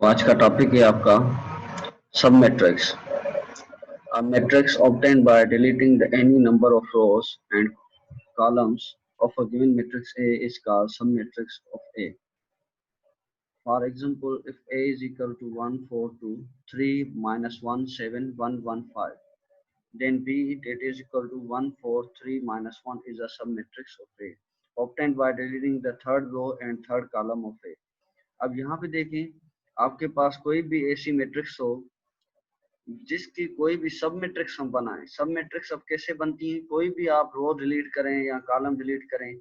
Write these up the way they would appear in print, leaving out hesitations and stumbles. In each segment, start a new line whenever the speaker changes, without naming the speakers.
आज का टॉपिक है आपका सब matrix. A matrix obtained by deleting any number of rows and columns of a given matrix A is called submatrix of A. For example, if A is equal to 1, 4, 2, 3, minus 1, 7, 1, 1, 5, then B that is equal to 1, 4, 3, minus 1 is a submatrix of A, obtained by deleting the third row and third column of A. अब यहाँ पे देखें, आपके पास कोई भी ऐसी matrix हो जिसकी कोई भी सब मैट्रिक्स हम बनाएं। सब मैट्रिक्स अब कैसे बनती है, कोई भी आप रो डिलीट करें या कॉलम डिलीट करें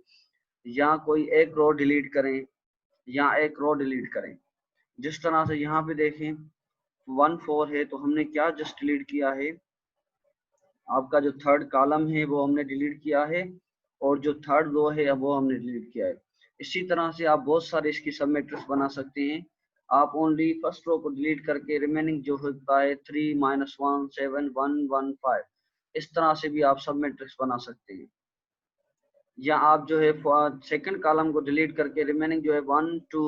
या कोई एक रो डिलीट करें या एक रो डिलीट करें। जिस तरह से यहाँ पे देखें 1 4 है तो हमने क्या जस्ट डिलीट किया है, आपका जो थर्ड कॉलम है वो हमने डिलीट किया है और जो थर्ड रो है वो हमने डिलीट किया है। इसी तरह से आप बहुत सारे इसकी सब मैट्रिक्स बना सकते हैं। आप ओनली फर्स्ट रो को डिलीट करके रिमेनिंग जो होता है 3 -1 7 1 1 5 इस तरह से भी आप सब मैट्रिक्स बना सकते हैं। या आप जो है सेकंड कॉलम को डिलीट करके रिमेनिंग जो है 1 2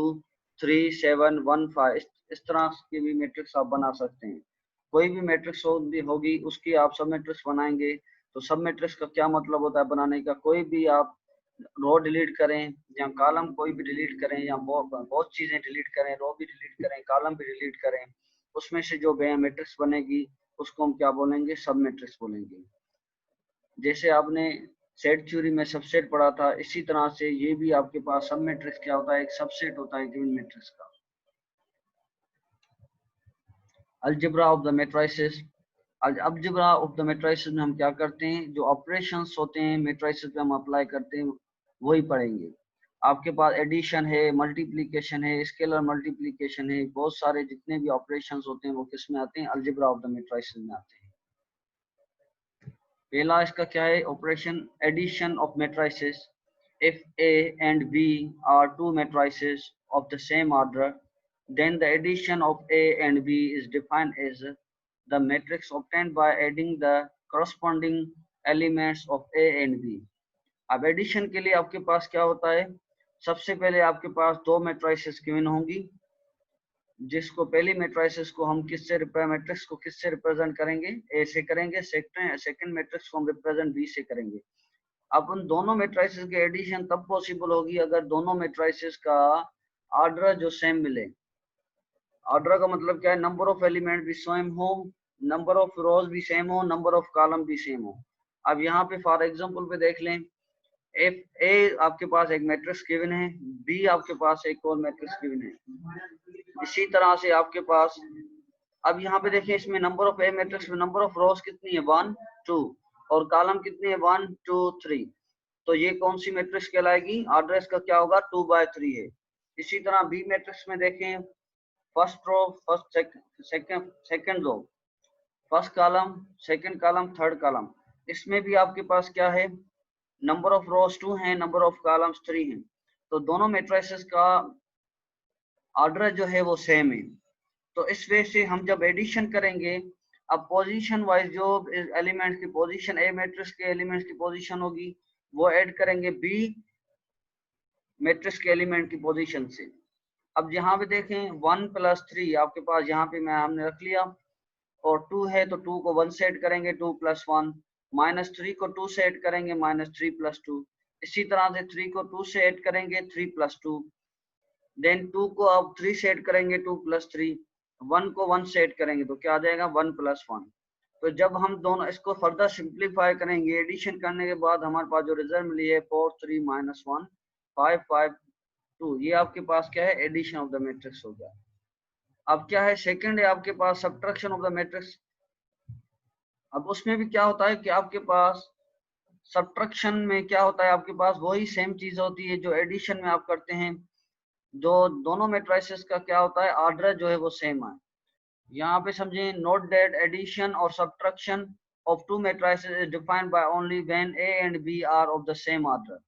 3 7 1 5 इस तरह की भी मैट्रिक्स आप बना सकते हैं। कोई भी मैट्रिक्स होगी उसकी आप सब मैट्रिक्स बनाएंगे। तो सब मैट्रिक्स का क्या मतलब होता है बनाने का, कोई भी आप रो डिलीट करें या कॉलम कोई भी डिलीट करें या बहुत चीजें डिलीट करें, रो भी डिलीट करें कॉलम भी डिलीट करें, उसमें से जो मैट्रिक्स बनेगी उसको हम क्या बोलेंगे, सब मैट्रिक्स बोलेंगे। जैसे आपने सेट थ्योरी में सबसेट पढ़ा था, इसी तरह से ये भी आपके पास सब मैट्रिक्स क्या होता है, एक सबसेट होता है गिवन मैट्रिक्स का। Algebra of the matrices, algebra of the matrices में हम क्या करते हैं, जो ऑपरेशंस होते हैं मैट्रिसेस पे हम अप्लाई करते हैं वही पढ़ेंगे। आपके पास एडिशन है, मल्टीप्लिकेशन है, स्केलर मल्टीप्लिकेशन है, बहुत सारे जितने भी ऑपरेशंस होते हैं वो किस में आते हैं, अलजेब्रा ऑफ द मैट्रिसेस में आते हैं। पहला इसका क्या है, operation addition of matrices. if A and B are two matrices of the same order, then the addition of A and B is defined as the matrix obtained by adding the corresponding elements of A and B. अब addition के लिए आपके पास क्या होता है, सबसे पहले आपके पास दो मैट्रिसेस गिवन होंगी, जिसको पहली मैट्रिसेस को हम किससे मैट्रिक्स को किससे रिप्रेजेंट करेंगे, ए से करेंगे, सेकंड मैट्रिक्स को हम रिप्रेजेंट बी से करेंगे। अब उन दोनों मैट्रिसेस की एडिशन तब पॉसिबल होगी अगर दोनों मैट्रिसेस का ऑर्डर जो सेम मिले। ऑर्डर का मतलब क्या है, नंबर ऑफ एलिमेंट भी सेम हो, नंबर ऑफ रोज भी सेम हो, नंबर ऑफ कॉलम भी सेम हो। अब यहाँ पे फॉर एग्जांपल पे देख लें, एफ ए आपके पास एक मैट्रिक्स गिवन है, बी आपके पास एक और मैट्रिक्स गिवन है, इसी तरह से आपके पास। अब यहाँ पे देखिए इसमें नंबर ऑफ ए मैट्रिक्स में नंबर ऑफ रोज कितनी है 1 2 और कॉलम कितनी है 1 2 3, तो ये कौन सी मैट्रिक्स कहलाएगी, ऑर्डर इसका क्या होगा 2/3 है। इसी तरह बी मैट्रिक्स में देखें, first row first second row, first column second column third column, इसमें भी आपके पास क्या है, नंबर ऑफ रोज 2 है, नंबर ऑफ कॉलम्स 3 है, तो दोनों मैट्रिसेस का ऑर्डर जो है वो सेम है। तो इस वे से हम जब एडिशन करेंगे, अब पोजीशन वाइज जो एलिमेंट्स की पोजीशन ए मैट्रिक्स के एलिमेंट्स की पोजीशन होगी वो ऐड करेंगे बी मैट्रिक्स के एलिमेंट की पोजीशन से। अब यहाँ पे देखें 1 + 3 आपके पास यहाँ पे मैं हमने रख लिया, और 2 है तो 2 को 1 से ऐड करेंगे 2 + 1, -3 को 2 से ऐड करेंगे -3 + 2, इसी तरह से 3 को 2 से ऐड करेंगे 3 + 2, देन 2 को अब 3 से ऐड करेंगे 2 + 3, 1 को 1 से ऐड करेंगे तो क्या आ जाएगा 1 + 1। तो जब हम दोनों इसको फर्दर सिंप्लीफाई करेंगे, एडिशन करने के बाद हमारे पास जो रिजल्ट मिली है 4 3 -1 5 5 2, ये आपके पास क्या है, एडिशन ऑफ द मैट्रिक्स हो गया। अब क्या है, सेकंड है आपके पास सब्ट्रैक्शन ऑफ द मैट्रिक्स। अब उसमें भी क्या होता है कि आपके पास सब्ट्रैक्शन में क्या होता है, आपके पास वही सेम चीज होती है जो एडिशन में आप करते हैं, जो दोनों मैट्रिसेस का क्या होता है, ऑर्डर जो है वो सेम है। यहाँ पे समझें, नोट दैट एडिशन और subtraction of two matrices is defined by only when A and B are of the same order.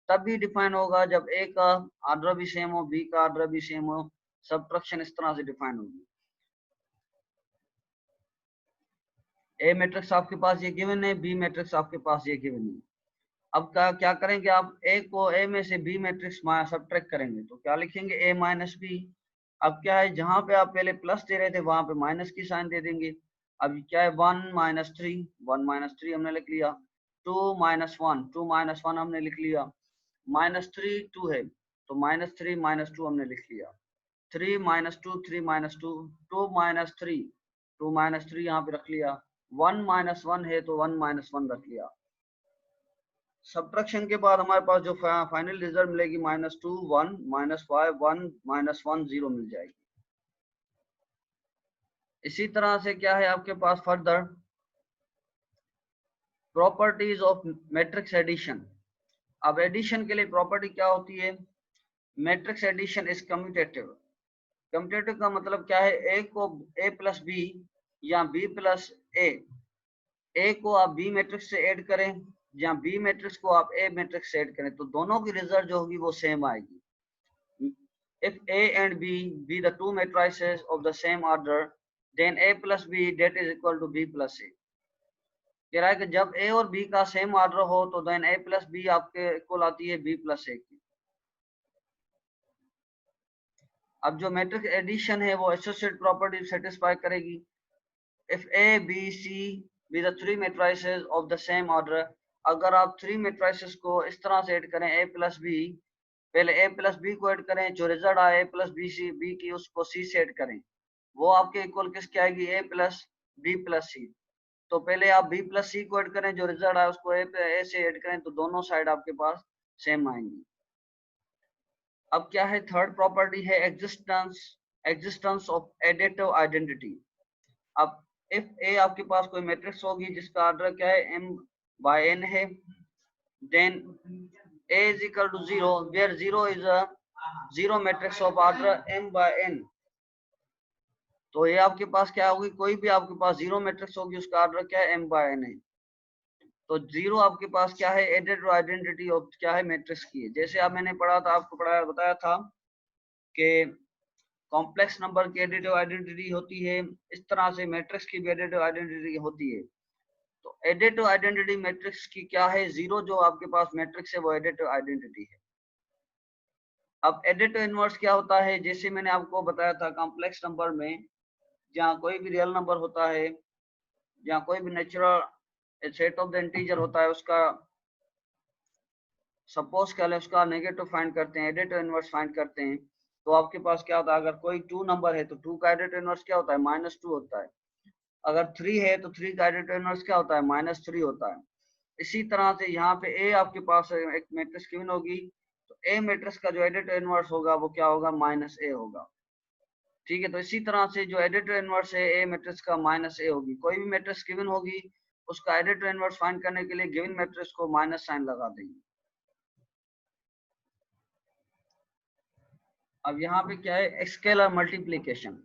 तब भी डिफाइन होगा जब ए का ऑर्डर भी सेम हो, बी का ऑर्डर भी सेम हो, सब्ट्रैक्शन इस तरह से डिफाइन होगी। ए मैट्रिक्स आपके पास ये गिवन है, बी मैट्रिक्स आपके पास ये गिवन है। अब क्या करेंगे, आप ए को ए में से बी मैट्रिक्स सब्ट्रैक्ट करेंगे तो क्या लिखेंगे, ए - बी। अब क्या है, जहां पे आप पहले प्लस दे रहे थे वहां पे माइनस की साइन दे देंगे। अब क्या है 1 - 3 हमने लिख लिया। 2 - 1 हमने लिख लिया। -3 2 है तो -3 -2 हमने लिख लिया। 3 - 2 3 -2 2 -3 2 -3 यहाँ पे रख लिया। 1 - 1 है तो 1 - 1 रख लिया। सब्ट्रैक्शन के बाद हमारे पास जो फाइनल रिजल्ट मिलेगी -2 1 -5 1 -1 0 मिल जाएगी। इसी तरह से क्या है आपके पास further properties of matrix addition. अब एडिशन के लिए प्रॉपर्टी क्या होती है, matrix addition is commutative. Commutative का मतलब क्या है, ए को a प्लस बी या b प्लस ए को आप बी मैट्रिक्स से ऐड करें या बी मैट्रिक्स को आप ए मैट्रिक्स से ऐड करें तो दोनों की रिजल्ट जो होगी वो सेम आएगी। if A and B be the two matrices of the same order, then A plus B that is equal to B plus A। कह रहा है कि जब A और B का सेम ऑर्डर हो तो देन A प्लस बी आपके इक्वल आती है B प्लस A की। अब जो मैट्रिक्स एडिशन है वो एसोसिएट प्रॉपर्टी सेटिस्फाई करेगी। if A B C be the three matrices of the same order, अगर आप थ्री मेट्राइसेस को इस तरह से ऐड करें A प्लस बी, पहले A प्लस बी को ऐड करें, जो रिजल्ट आए A plus B C B की उसको C से ऐड करें, वो आपके इक्वल किसकी आएगी, A प्लस बी प्लस सी। तो पहले आप B प्लस सी को ऐड करें, जो रिजल्ट आए उसको A से ऐड करें, तो दोनों साइड आपके पास सेम आएंगी। अब क्या है, थर्ड प्रॉपर्टी है एग्जिस्टेंस ऑफ एडिटिव आइडेंटिटी। अब इफ ए आपके पास कोई मैट्रिक्स होगी जिसका ऑर्डर क्या है m/n है, then a is equal to 0 where 0 is a zero matrix of order m/n। तो ये आपके पास क्या होगी, कोई भी आपके पास जीरो मैट्रिक्स होगी उसका ऑर्डर क्या है m/n है। तो जीरो आपके पास क्या है, एडिटिव आइडेंटिटी ऑफ क्या है मैट्रिक्स की है। जैसे आप मैंने पढ़ा था, आपको बताया था कि कॉम्प्लेक्स नंबर की एडिटिव आइडेंटिटी होती है, इस तरह से मैट्रिक्स की भी एडिटिव आइडेंटिटी होती है। तो एडिटिव आइडेंटिटी मैट्रिक्स की क्या है, जीरो जो आपके पास मैट्रिक्स है वो एडिटिव आइडेंटिटी है। अब एडिटिव इनवर्स क्या होता है, जैसे मैंने आपको बताया था कॉम्प्लेक्स नंबर में जहाँ कोई भी रियल नंबर होता है, जहाँ कोई भी natural set of the integer होता है, उसका सपोज कर ले उसका नेगेटिव फाइंड करते हैं, एडिटिव इनवर्स फाइंड करते हैं, तो आपके पास क्या होता है, अगर कोई टू नंबर है तो टू का एडिटिव इनवर्स क्या होता है, -2 होता है। अगर 3 है तो 3 का एडिटिव इनवर्स क्या होता है, -3 होता है। इसी तरह से यहाँ पे ए आपके पास एक मैट्रिक्स गिवन होगी, तो ए मैट्रिक्स का जो एडिटिव इनवर्स होगा वो क्या होगा, -a होगा। ठीक है, तो इसी तरह से जो एडिटिव इनवर्स है ए मैट्रिक्स का -a होगी। कोई भी मैट्रिक्स गिवन होगी उसका एडिटिव इनवर्स फाइंड करने के लिए गिवन मैट्रिक्स को माइनस साइन लगा देंगे। अब यहाँ पे क्या है, स्केलर मल्टीप्लीकेशन।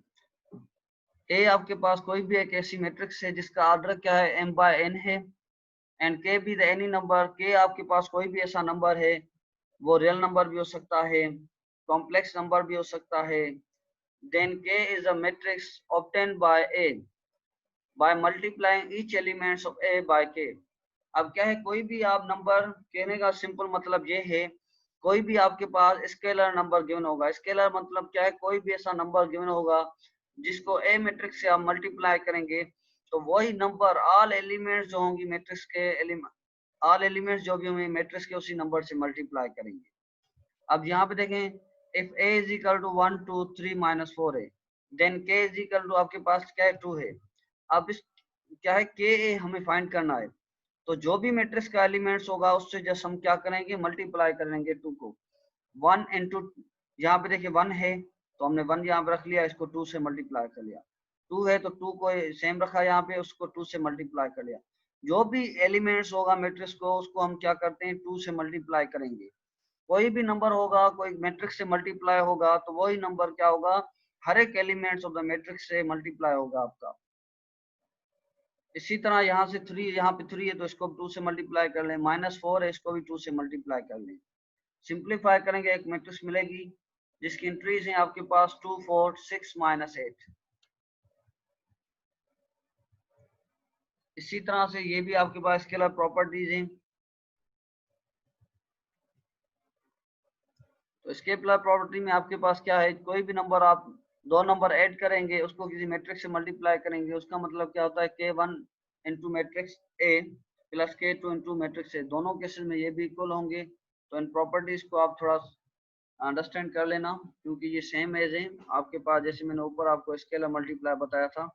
ए आपके पास कोई भी एक ऐसी मैट्रिक्स है जिसका ऑर्डर क्या है m/n है, एंड के भी द एनी नंबर। के आपके पास कोई भी ऐसा नंबर है, वो रियल नंबर भी हो सकता है, कॉम्प्लेक्स नंबर भी हो सकता है। Then K is a matrix obtained by A by multiplying each elements of A by K. अब क्या है, कोई भी आप नंबर, कहने का सिंपल मतलब ये है, कोई भी आपके पास स्केलर नंबर गिवन होगा। स्केलर मतलब क्या है, कोई भी ऐसा नंबर गिवन होगा जिसको ए मैट्रिक्स से आप मल्टीप्लाई करेंगे, तो वही नंबर ऑल एलिमेंट्स जो होंगी मैट्रिक्स के ऑल एलिमेंट्स जो भी होंगे मैट्रिक्स के उसी नंबर से मल्टीप्लाई करेंगे। अब यहाँ पे देखें, if a is equal to 1 2 3 -4 है, then k is equal to आपके पास क्या है 2 है। अब इस क्या है, के ए हमें फाइंड करना है, तो जो भी मैट्रिक्स का एलिमेंट्स होगा उससे जस्ट हम क्या करेंगे, मल्टीप्लाई करेंगे 2 को। 1 इंटू, यहाँ पे देखिए 1 है तो हमने 1 यहाँ पे रख लिया, इसको 2 से मल्टीप्लाई कर लिया। 2 है तो 2 को सेम रखा यहाँ पे, उसको 2 से मल्टीप्लाई कर लिया। जो भी एलिमेंट्स होगा मैट्रिक्स को उसको हम क्या करते हैं, 2 से मल्टीप्लाई करेंगे। कोई भी नंबर होगा, कोई मैट्रिक्स से मल्टीप्लाई होगा तो वही नंबर क्या होगा, हर एक एलिमेंट्स ऑफ द मैट्रिक्स से मल्टीप्लाई होगा आपका। इसी तरह यहाँ से 3, यहाँ पे 3 है तो इसको 2 से मल्टीप्लाई कर लें, -4 है इसको भी 2 से मल्टीप्लाई कर लें। सिंप्लीफाई करेंगे एक मैट्रिक्स मिलेगी जिसकी एंट्रीज हैं आपके पास 2 4 6 -8। इसी तरह से ये भी आपके पास स्केलर प्रॉपर्टीज हैं। तो स्केलर प्रॉपर्टी में आपके पास क्या है, कोई भी नंबर आप दो नंबर ऐड करेंगे, उसको किसी मैट्रिक्स से मल्टीप्लाई करेंगे, उसका मतलब क्या होता है K1 into matrix A plus K2 into matrix A, दोनों केसेस में ये भी इक्वल होंगे। तो इन प्रॉपर्टीज को आप थोड़ा अंडरस्टैंड कर लेना, क्योंकि ये सेम एज है आपके पास, जैसे मैंने ऊपर आपको स्केलर मल्टीप्लाई बताया था।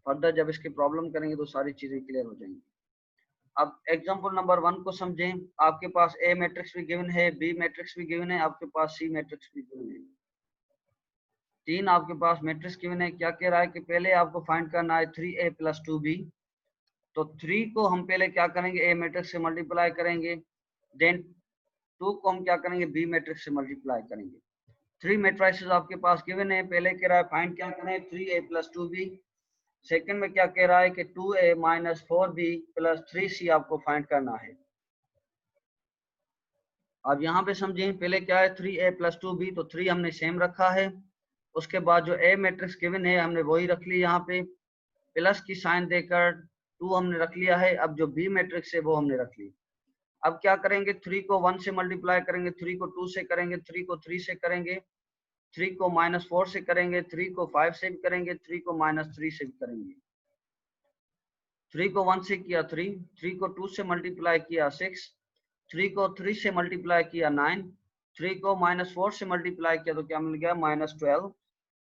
फर्दर जब इसकी प्रॉब्लम करेंगे तो सारी चीजें क्लियर हो जाएंगी। अब एग्जांपल नंबर 1 को समझें। आपके पास ए मैट्रिक्स भी गिवन है, बी मैट्रिक्स भी गिवन है, आपके पास सी मैट्रिक्स भी गिवन है। तीन आपके पास मैट्रिक्स गिवन है। क्या कह रहा है कि पहले आपको फाइंड करना है 3a प्लस 2b। तो 3 को हम पहले क्या करेंगे, ए मैट्रिक्स से मल्टीप्लाई करेंगे, देन 2 को हम क्या करेंगे, बी मैट्रिक्स से मल्टीप्लाई करेंगे। 3 मैट्रिसेस आपके पास गिवन है। पहले कह रहा है फाइंड क्या करें, 3a प्लस 2b। सेकंड में क्या कह रहा है कि 2a minus 4b plus 3c आपको फाइंड करना है। अब यहाँ पे समझें, पहले क्या है 3a प्लस 2b, तो 3 हमने सेम रखा है। उसके बाद जो ए मैट्रिक्स गिवन है हमने वही रख ली, यहाँ पे प्लस की साइन देकर 2 हमने रख लिया है। अब जो बी मैट्रिक्स है वो हमने रख ली। अब क्या करेंगे, 3 को 1 से मल्टीप्लाई करेंगे, 3 को 2 से करेंगे, 3 को 3 से करेंगे, 3 को -4 से करेंगे, 3 को 5 से भी करेंगे, 3 को -3 से भी करेंगे। 3 को 1 से किया 3, 3 को 2 से मल्टीप्लाई किया 6, 3 को 3 से मल्टीप्लाई किया 9, 3 को -4 से मल्टीप्लाई किया तो क्या मिल गया, -12,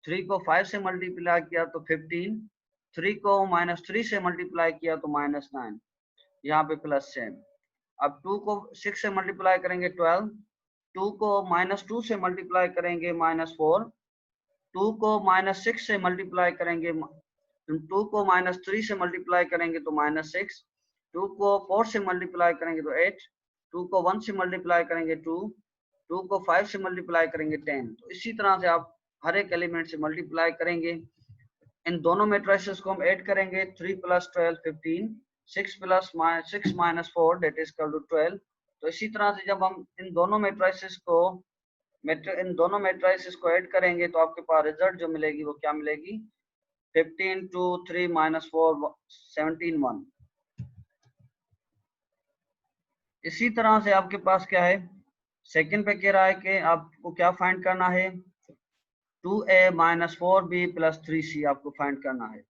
3 को 5 से मल्टीप्लाई किया तो 15, 3 को -3 से मल्टीप्लाई किया तो -9, यहाँ पे प्लस 7। अब 2 को 6 से मल्टीप्लाई करेंगे 12, 2 को -2 से मल्टीप्लाई करेंगे -4, 2 को -6 से मल्टीप्लाई करेंगे, 2 को -3 से मल्टीप्लाई करेंगे तो -6, 2 को 4 से मल्टीप्लाई करेंगे तो 8, 2 को 1 से मल्टीप्लाई करेंगे 2, 2 को 5 से मल्टीप्लाई करेंगे 10। तो इसी तरह से आप हर एक एलिमेंट से मल्टीप्लाई करेंगे। इन दोनों मैट्रिसेस को हम ऐड करेंगे, 3 plus 12 15, 6 plus 6 minus 4 that is equal to 12। तो इसी तरह से जब हम इन दोनों मैट्रिसेस को ऐड करेंगे तो आपके पास रिजल्ट जो मिलेगी वो क्या मिलेगी, 15 2 3 माइनस 4 17 1। इसी तरह से आपके पास क्या है, सेकंड पे कह रहा है कि आपको क्या फाइंड करना है, 2a minus 4b plus 3c आपको फाइंड करना है।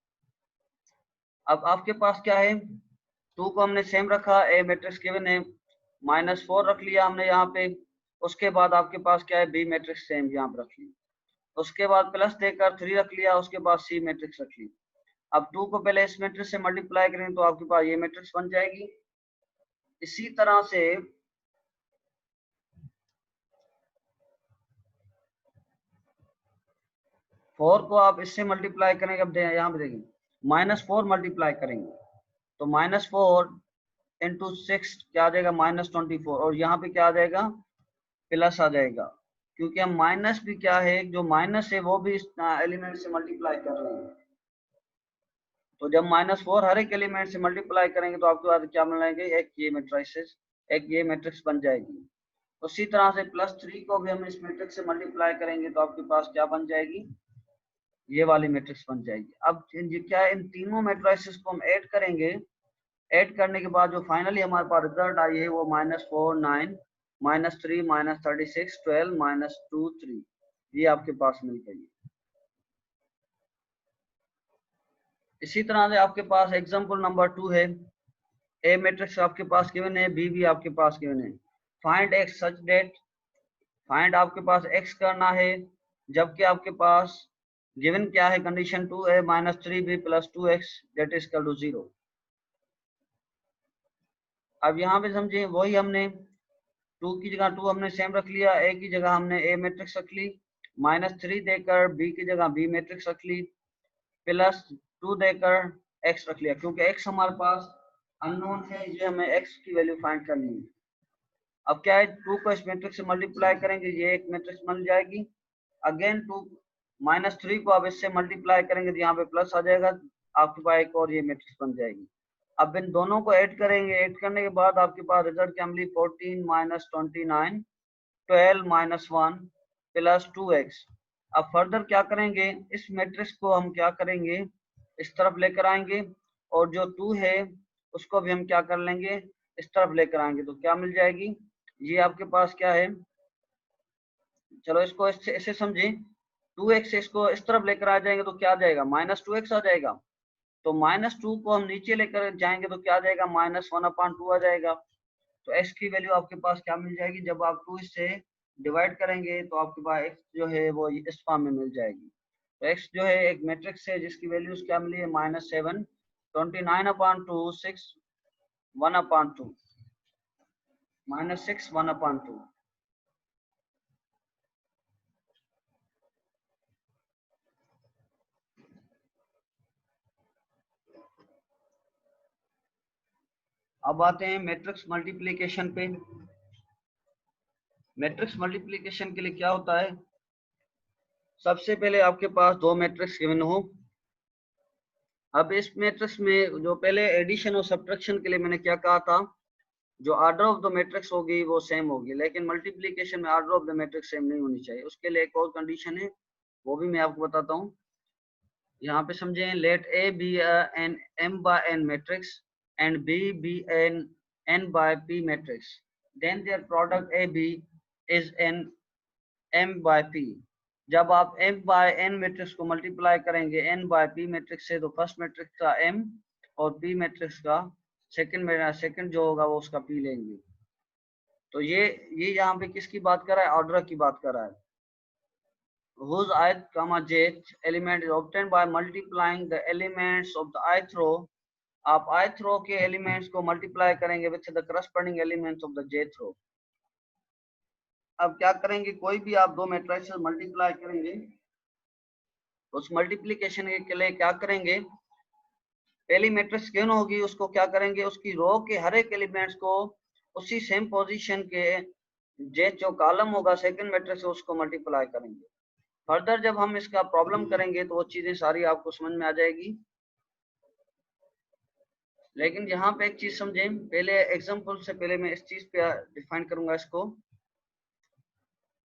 अब आपके पास क्या है, 2 को हमने सेम रखा, ए मैट्रिक्स गिवन है, -4 रख लिया हमने यहाँ पे। उसके बाद आपके पास क्या है, बी मैट्रिक्स सेम यहाँ पर रख ली। उसके बाद प्लस देकर 3 रख लिया, उसके बाद सी मैट्रिक्स रख ली। अब 2 को पहले इस मैट्रिक्स से मल्टीप्लाई करें तो आपके पास ये मैट्रिक्स बन जाएगी। इसी तरह से 4 को आप इससे मल्टीप्लाई करेंगे, अब यहाँ पे देखिए -4 मल्टीप्लाई करेंगे तो -4 इंटू 6 क्या आ जाएगा, -24, और यहाँ पे क्या आ जाएगा, प्लस आ जाएगा, क्योंकि हम माइनस भी क्या है, जो माइनस है वो भी इस एलिमेंट से मल्टीप्लाई कर रहे हैं। तो जब -4 हर एक एलिमेंट से मल्टीप्लाई करेंगे तो आपके पास क्या मिलेंगे, एक ये मैट्रिसेस, एक ये मैट्रिक्स बन जाएगी। उसी तरह से +3 को भी हम इस मैट्रिक्स से मल्टीप्लाई करेंगे तो आपके पास क्या बन जाएगी, ये वाली मैट्रिक्स बन जाएगी। अब क्या है, इन तीनों मैट्रिसेस को हम ऐड करेंगे। ऐड करने के बाद जो फाइनली हमारे पास रिजल्ट आई है वो -4 9 -3 -36 12 -2 3, ये आपके पास मिल गई। इसी तरह से आपके पास एग्जांपल नंबर 2 है। ए मैट्रिक्स आपके पास गिवन है, बी भी आपके पास गिवन है। Find x such that, find आपके पास एक्स करना है, जबकि आपके पास गिवन क्या है, कंडीशन 2 है -3b plus 2x that is equal to 0। अब यहाँ पे समझिए, वही हमने 2 की जगह 2 हमने सेम रख लिया, ए की जगह हमने ए मैट्रिक्स रख ली, -3 देकर बी की जगह बी मैट्रिक्स रख ली, प्लस 2 देकर एक्स रख लिया, क्योंकि एक्स हमारे पास अननोन है, ये हमें एक्स की वैल्यू फाइंड करनी है। अब क्या है, 2 को इस मैट्रिक्स से मल्टीप्लाई करेंगे, ये एक मैट्रिक्स बन जाएगी। अगेन 2 -3 को अब इससे मल्टीप्लाई करेंगे तो यहाँ पे प्लस आ जाएगा, आपके पास एक और ये मैट्रिक्स बन जाएगी। अब इन दोनों को ऐड करेंगे, ऐड करने के बाद आपके पास रिजल्ट क्या मिली, 14 -29 12 -1 प्लस 2x। अब फर्दर क्या करेंगे, इस मैट्रिक्स को हम क्या करेंगे, इस तरफ लेकर आएंगे, और जो 2 है उसको भी हम क्या कर लेंगे, इस तरफ लेकर आएंगे, तो क्या मिल जाएगी, ये आपके पास क्या है, चलो इसको ऐसे समझें, 2x इसको इस तरफ लेकर आ जाएंगे तो क्या आ जाएगा, -2x आ जाएगा। तो -2 को हम नीचे लेकर जाएंगे तो क्या आ जाएगा, -1/2 आ जाएगा। तो x की वैल्यू आपके पास क्या मिल जाएगी, जब आप 2 इससे डिवाइड करेंगे तो आपके पास x जो है वो इस फॉर्म में मिल जाएगी। तो x जो है एक मैट्रिक्स है जिसकी वैल्यूज क्या मिली है, -7, 29/2, 6, 1/2, -6, 1/2। अब आते हैं मैट्रिक्स मल्टीप्लिकेशन पे। मैट्रिक्स मल्टीप्लिकेशन के लिए क्या होता है, सबसे पहले आपके पास दो मैट्रिक्स गिवन हो। अब इस मैट्रिक्स में जो पहले एडिशन और सब्ट्रैक्शन के लिए मैंने क्या कहा था, जो ऑर्डर ऑफ द मैट्रिक्स होगी वो सेम होगी, लेकिन मल्टीप्लिकेशन में order of the matrix same नहीं होनी चाहिए। उसके लिए एक और कंडीशन है, वो भी मैं आपको बताता हूँ। यहाँ पे समझें, let A be an m/n matrix and b be an n/p matrix, then their product A B is an m/p। जब आप m/n मैट्रिक्स को मल्टीप्लाई करेंगे n/p मैट्रिक्स से, तो फर्स्ट मैट्रिक्स का m और p मैट्रिक्स का सेकंड जो होगा वो उसका p लेंगे। तो ये यहाँ पे किसकी बात कर रहा है, ऑर्डर की बात कर रहा है। whose ith comma jth element is obtained by multiplying the elements of the ith row। आप ith row के एलिमेंट्स को मल्टीप्लाई करेंगे with the corresponding elements of the jth row। अब क्या करेंगे, कोई भी आप दो मैट्रिक्स मल्टीप्लाई करेंगे, उस मल्टीप्लिकेशन के लिए क्या करेंगे, पहली मैट्रिक्स क्यों होगी उसको क्या करेंगे, उसकी रो के हर एक एलिमेंट्स को उसी सेम पोजीशन के जो कॉलम होगा सेकंड मैट्रिक्स उसको मल्टीप्लाई करेंगे। फर्दर जब हम इसका प्रॉब्लम करेंगे तो वो चीजें सारी आपको समझ में आ जाएगी। लेकिन यहाँ पे एक चीज समझें, पहले एग्जांपल से पहले मैं इस चीज पे डिफाइन करूंगा इसको।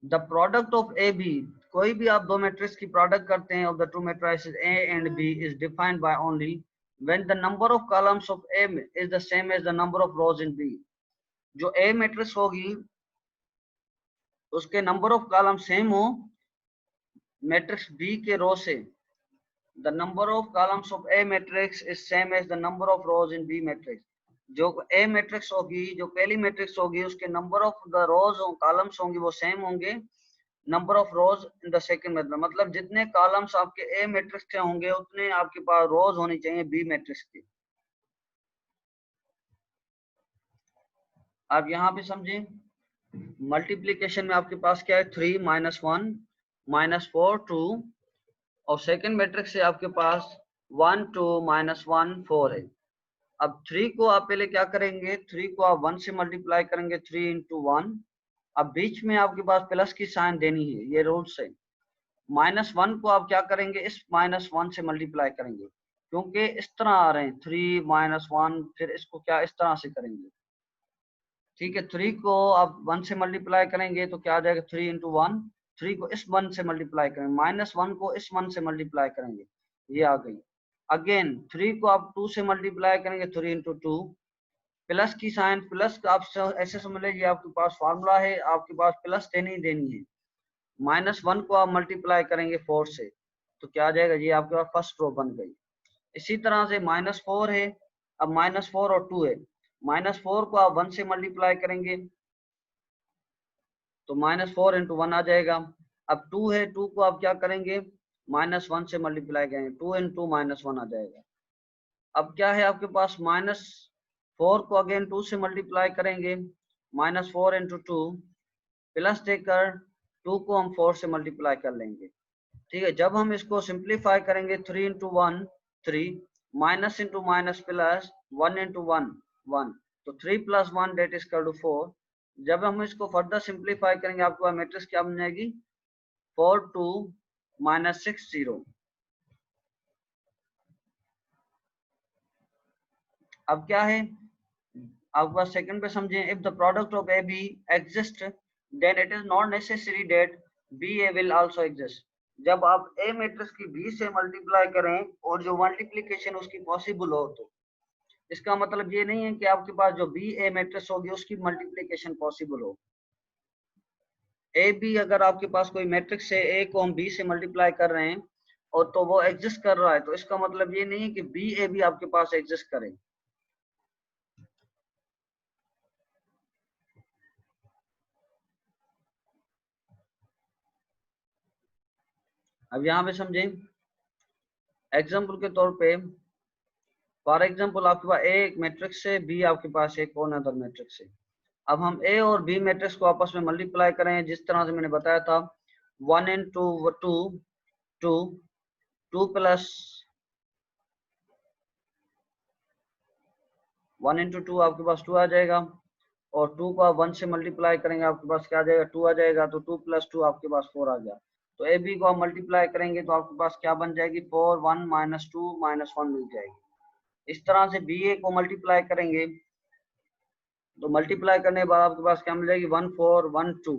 The product of A B, कोई भी आप दो मैट्रिक्स की प्रोडक्ट करते हैं of the two matrices A and B is defined by only when the number of columns of A is the same as the number of rows in B. जो A matrix होगी उसके number of column same हो matrix B के row से, the number of columns of A matrix is same as the number of rows in B matrix। जो A matrix होगी, जो पहली मैट्रिक्स होगी, उसके नंबर ऑफ द रोज और कॉलम्स होंगे वो सेम होंगे number of rows in the second matrix. मतलब जितने कॉलम्स आपके A मैट्रिक्स के होंगे उतने आपके पास रोज होनी चाहिए B मैट्रिक्स की। आप यहाँ पे समझें, मल्टीप्लिकेशन में आपके पास क्या है, 3 -1 -4 2, और सेकंड मैट्रिक्स से आपके पास 1 2 -1 4 है। अब 3 को आप पहले क्या करेंगे, 3 को आप 1 से मल्टीप्लाई करेंगे, 3 × 1। अब बीच में आपके पास प्लस की साइन देनी है, ये रूल्स है। -1 को आप क्या करेंगे, इस -1 से मल्टीप्लाई करेंगे, क्योंकि इस तरह आ रहे हैं 3 -1, फिर इसको क्या इस तरह से करेंगे। ठीक है, 3 को आप 1 से मल्टीप्लाई करेंगे तो क्या आ जाएगा, 3 × 1। 3 को इस 1 से मल्टीप्लाई करेंगे, -1 को इस 1 से मल्टीप्लाई करेंगे, ये आ गई। अगेन 3 को आप 2 से मल्टीप्लाई करेंगे, 3 × 2, प्लस की साइन, प्लस का आप ऐसे समझ लीजिए आपके पास फार्मूला है, आपके पास प्लस देनी ही देनी है। -1 को आप मल्टीप्लाई करेंगे 4 से तो क्या आ जाएगा, ये आपके पास फर्स्ट रो बन गई। इसी तरह से -4 है, अब -4 और 2 है, -4 को आप 1 से मल्टीप्लाई करेंगे तो -4 × 1 आ जाएगा। अब 2 है, 2 को आप क्या करेंगे, -1 से मल्टीप्लाई करेंगे, 2 × 2 -1 आ जाएगा। अब क्या है आपके पास, -4 को अगेन 2 से मल्टीप्लाई करेंगे, -4 × 2, प्लस देकर 2 को हम 4 से मल्टीप्लाई कर लेंगे। ठीक है, जब हम इसको सिंप्लीफाई करेंगे, 3 × 1 3, माइनस इंटू माइनस प्लस, 1 × 1 1, तो 3 + 1 डेट इज इक्वल टू 4। जब हम इसको फर्दर सिंप्लीफाई करेंगे आपके पास मैट्रिक्स क्या बन जाएगी, 4 2 -6 0। अब क्या है आपके पास, सेकंड पे समझें, if the product of A B exist then it is not necessary that B A will also exist. जब आप ए मैट्रिक्स की बी से मल्टीप्लाई करें और जो मल्टीप्लिकेशन उसकी पॉसिबल हो, तो इसका मतलब ये नहीं है कि आपके पास जो बी ए मैट्रिक्स होगी उसकी मल्टीप्लिकेशन पॉसिबल हो। ए बी अगर आपके पास कोई मैट्रिक्स है, ए को हम बी से मल्टीप्लाई कर रहे हैं और तो वो एग्जिस्ट कर रहा है, तो इसका मतलब ये नहीं है कि बी ए बी आपके पास एग्जिस्ट करे। अब यहाँ पे समझें, एग्जाम्पल के तौर पे, फॉर एग्जाम्पल आपके पास ए एक मैट्रिक्स है, बी आपके पास एक और अदर मैट्रिक्स है। अब हम ए और बी मैट्रिक्स को आपस में मल्टीप्लाई करें जिस तरह से मैंने बताया था, 1 into 2 2 2 प्लस 1 into 2 आपके पास 2 आ जाएगा, और 2 को आप 1 से मल्टीप्लाई करेंगे आपके पास क्या आ जाएगा, 2 आ जाएगा, तो 2 + 2 आपके पास 4 आ गया। तो ए बी को आप मल्टीप्लाई करेंगे तो आपके पास क्या बन जाएगी, 4 1 -2 -1 मिल जाएगी। इस तरह से बी ए को मल्टीप्लाई करेंगे तो मल्टीप्लाई करने के बाद आपके पास क्या मिल जाएगी, 1 4 1 2।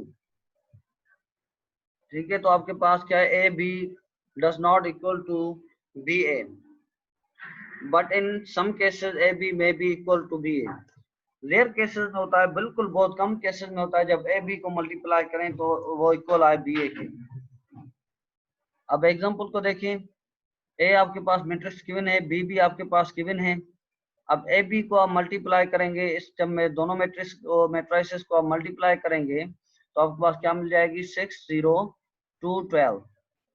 ठीक है, तो आपके पास क्या है, A B does not equal to B A, but in some cases A B may be equal to B A. Rare cases में होता है, बिल्कुल बहुत कम केसेस में होता है जब ए बी को मल्टीप्लाई करें तो वो इक्वल आए बी ए के। अब एग्जांपल को देखें, ए आपके पास मैट्रिक्स गिवन है, बी भी आपके पास गिवन है। अब ए बी को आप मल्टीप्लाई करेंगे, इस जब में दोनों मैट्रिक्स मैट्रिसेस को आप मल्टीप्लाई करेंगे तो आपके पास क्या मिल जाएगी, 6 0 2 12।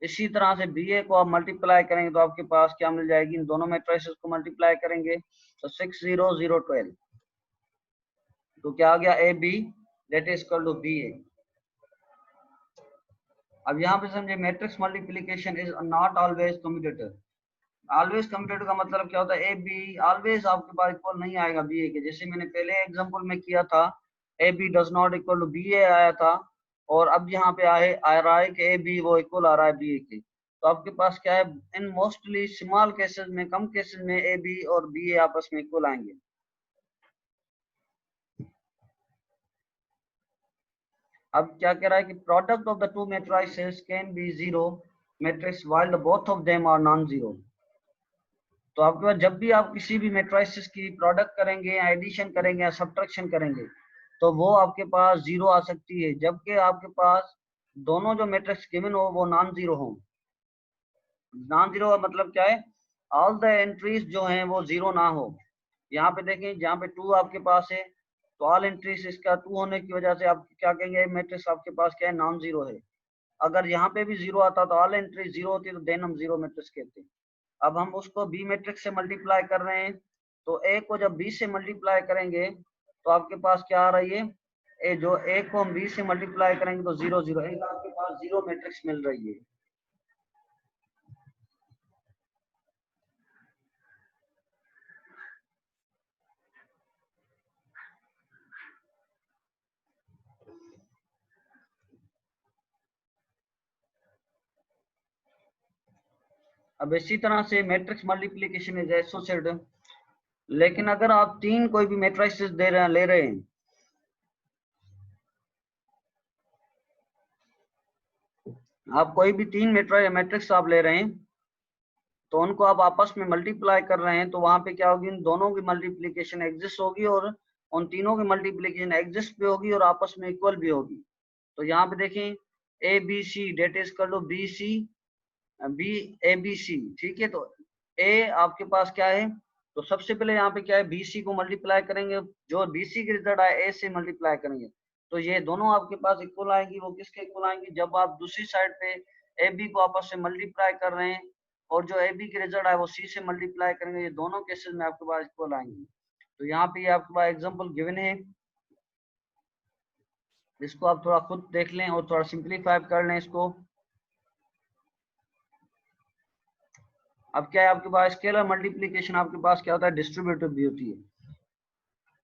इसी तरह से बी ए को आप मल्टीप्लाई करेंगे तो आपके पास क्या मिल जाएगी, इन दोनों मैट्रिसेस को मल्टीप्लाई करेंगे तो 6 0 0 12। तो क्या आ गया, A B that is equal to B A. अब यहाँ पे समझे, matrix multiplication is not always commutative. Always commutative का मतलब क्या होता है, ए बी ऑलवेज आपके पास इक्वल नहीं आएगा बी ए के। जैसे मैंने पहले एग्जांपल में किया था, A B does not equal to B A आया था, और अब यहाँ पे आ रहा है कि ए बी वो इक्वल आ रहा है बी ए के। तो आपके पास क्या है, इन मोस्टली स्मॉल केसेस में, कम केसेस में ए बी और बी ए आपस में इक्वल आएंगे। अब क्या कह रहा है कि product of the two matrices can be zero matrix while the both of them are non zero. तो आपके पास जब भी आप किसी भी मैट्रिसेस की प्रोडक्ट करेंगे या एडिशन करेंगे या सब्ट्रैक्शन करेंगे तो वो आपके पास जीरो आ सकती है, जबकि आपके पास दोनों जो मैट्रिक्स गिवन हो वो नॉन जीरो हो। नॉन जीरो का मतलब क्या है, ऑल द एंट्रीज जो हैं वो जीरो ना हो। यहाँ पे देखें, जहाँ पे 2 आपके पास है तो ऑल एंट्रीज इसका 2 होने की वजह से आप क्या कहेंगे, मैट्रिक्स आपके पास क्या है, नॉन जीरो है। अगर यहाँ पे भी जीरो आता तो ऑल एंट्री जीरो होती तो देन हम जीरो मैट्रिक्स कहते हैं। अब हम उसको बी मैट्रिक्स से मल्टीप्लाई कर रहे हैं, तो ए को जब बी से मल्टीप्लाई करेंगे तो आपके पास क्या आ रही है, ए जो ए को हम बी से मल्टीप्लाई करेंगे तो 0 0, एक आपके पास जीरो मैट्रिक्स मिल रही है। अब इसी तरह से मैट्रिक्स मल्टीप्लिकेशन इज एसोसिएटेड। लेकिन अगर आप तीन कोई भी मैट्रिक्स दे रहे हैं, ले रहे हैं, आप कोई भी तीन मैट्रिक्स आप ले रहे हैं तो उनको आप आपस में मल्टीप्लाई कर रहे हैं, तो वहां पे क्या होगी, इन दोनों की मल्टीप्लिकेशन एग्जिस्ट होगी और उन तीनों की मल्टीप्लिकेशन एग्जिस्ट भी होगी और आपस में इक्वल भी होगी। तो यहाँ पे देखें, A B C that is कर लो B C B A B C. ठीक है, तो ए आपके पास क्या है, तो सबसे पहले यहाँ पे क्या है, बी सी को मल्टीप्लाई करेंगे, जो बी सी की रिजल्ट आए ए से मल्टीप्लाई करेंगे तो ये दोनों आपके पास इक्वल आएंगी। वो किसके इक्वल आएंगी, जब आप दूसरी साइड पे ए बी को आपस से मल्टीप्लाई कर रहे हैं और जो ए बी की रिजल्ट आए वो सी से मल्टीप्लाई करेंगे, ये दोनों केसेस में आपके पास इक्वल आएंगी। तो यहाँ पे आपके पास एग्जाम्पल गिवन है, इसको आप थोड़ा खुद देख लें और थोड़ा सिंप्लीफाई कर लें इसको। अब क्या है, आपके पास स्केलर मल्टीप्लिकेशन आपके पास क्या होता है, डिस्ट्रीब्यूटिव भी होती है।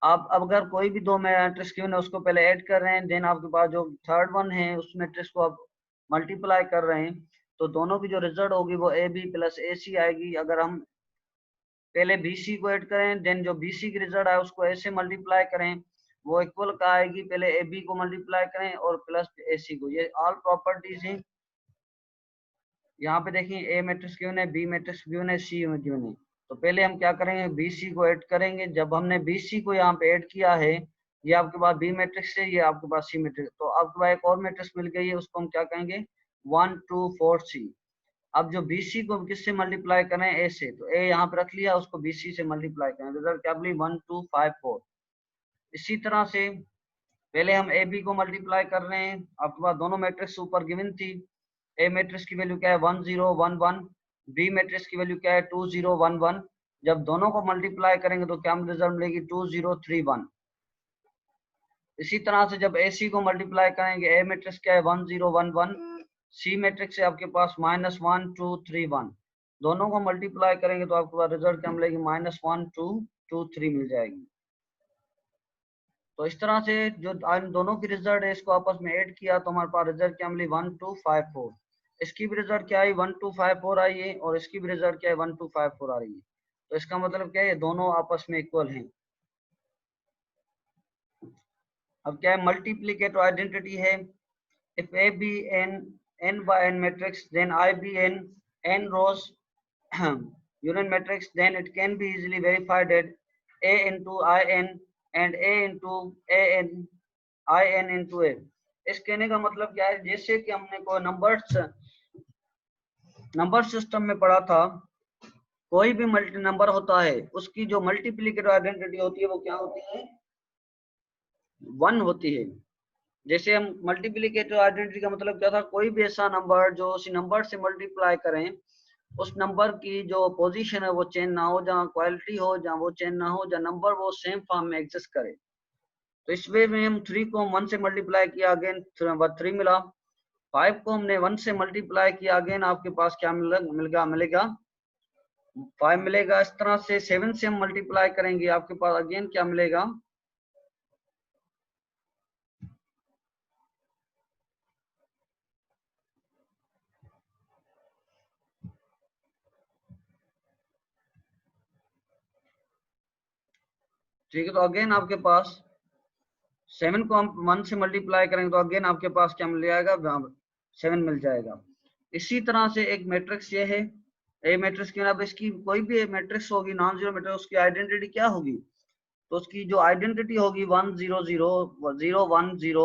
आप अब अगर कोई भी दो मैट्रिक्स गिवन है उसको पहले ऐड कर रहे हैं, देन आपके पास जो थर्ड वन है उस मैट्रिक्स को आप मल्टीप्लाई कर रहे हैं, तो दोनों की जो रिजल्ट होगी वो ए बी प्लस ए सी आएगी। अगर हम पहले बी सी को ऐड करें, देन जो बी सी की रिजल्ट आए उसको ए से मल्टीप्लाई करें, वो इक्वल का आएगी। पहले ए बी को मल्टीप्लाई करें और प्लस ए सी को। ये ऑल प्रॉपर्टीज हैं। यहाँ पे देखिए, ए मैट्रिक्स गिवन है, बी मैट्रिक्स गिवन है, सी गिवन है। तो पहले हम क्या करेंगे, बी सी को ऐड करेंगे। जब हमने बी सी को यहाँ पे ऐड किया है ये आपके पास बी मैट्रिक्स है, ये आपके पास सी मैट्रिक्स। तो आपके पास एक और मैट्रिक्स मिल गई है, उसको हम क्या कहेंगे, 1 2 4 सी। अब जो BC को किससे मल्टीप्लाई करें, ए से, तो ए यहाँ पे रख लिया, उसको BC से मल्टीप्लाई करें, रिजल्ट क्या मिली, 1 2 5 4। इसी तरह से पहले हम ए बी को मल्टीप्लाई कर रहे हैं, आपके पास दोनों मैट्रिक्स ऊपर गिवन थी। ए मैट्रिक्स की वैल्यू क्या है, 1 0 1 1। बी मैट्रिक्स की वैल्यू क्या है, 2 0 1 1। जब दोनों को मल्टीप्लाई करेंगे तो क्या रिजल्ट मिलेगी, 2 0 3 1। इसी तरह से जब ए सी को मल्टीप्लाई करेंगे, ए मैट्रिक्स क्या है, 1 0 1 1। सी मैट्रिक्स है आपके पास -1 2 3 1। दोनों को मल्टीप्लाई करेंगे तो आपके पास रिजल्ट क्या मिलेगी, -1 2 2 3 मिल जाएगी। तो इस तरह से जो इन दोनों की रिजल्ट है, इसको आपस में ऐड किया तो हमारे पास रिजल्ट क्या मिली, 1 2 5 4। इसकी भी रिजल्ट क्या आई, 1 2 5 4 आई है, और इसकी भी रिजल्ट क्या है, 1 2 5 4 आ रही है। तो इसका मतलब क्या है, दोनों आपस में इक्वल हैं। अब क्या है, मल्टीप्लीकेटिव आइडेंटिटी है। If A be n by n matrix, then I be n rows unit matrix, then it can be easily verified that A into In and A into In into A। इस कहने का मतलब क्या है, जैसे कि हमने कोई नंबर सिस्टम में पढ़ा था, कोई भी मल्टी नंबर होता है, उसकी जो मल्टीप्लीकेटिव आइडेंटिटी होती है वो क्या होती है, 1 होती है। जैसे हम मल्टीप्लीकेटिव आइडेंटिटी का मतलब क्या था, कोई भी ऐसा नंबर जो उसी नंबर से मल्टीप्लाई करें, उस नंबर की जो पोजीशन है वो चेंज ना हो, जहाँ क्वालिटी हो जहाँ वो चेंज ना हो, जहाँ नंबर वो सेम फॉर्म में एग्जिस्ट करे। तो इस वे में हम 3 को 1 से मल्टीप्लाई किया, अगेन 3 मिला। 5 को हमने 1 से मल्टीप्लाई किया, अगेन आपके पास क्या मिलेगा 5 मिलेगा। इस तरह से 7 से हम मल्टीप्लाई करेंगे, आपके पास अगेन क्या मिलेगा, ठीक है। तो अगेन आपके पास 7 को हम 1 से मल्टीप्लाई करेंगे तो अगेन आपके पास क्या मिल जाएगा, 7 मिल जाएगा। इसी तरह से एक मैट्रिक्स ये है, ए मैट्रिक्स की, अब इसकी कोई भी मैट्रिक्स होगी, नॉन जीरो मैट्रिक्स, उसकी आइडेंटिटी क्या होगी, तो उसकी जो आइडेंटिटी होगी 1 0 0 0 1 0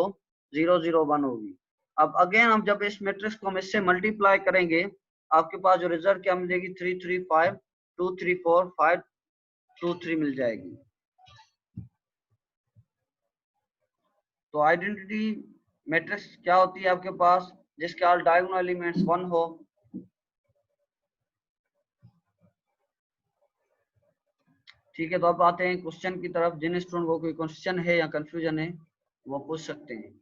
0 0 1 होगी। अब अगेन हम जब इस मैट्रिक्स को हम इससे मल्टीप्लाई करेंगे, आपके पास जो रिजल्ट क्या मिलेगी, 3 3 5 2 3 4 5 2 3 मिल जाएगी। तो आइडेंटिटी मैट्रिक्स क्या होती है आपके पास, जिसके ऑल डायगोनल एलिमेंट्स 1 हो। ठीक है, तो अब आते हैं क्वेश्चन की तरफ। जिन स्टूडेंट को कोई क्वेश्चन है या कंफ्यूजन है वो पूछ सकते हैं।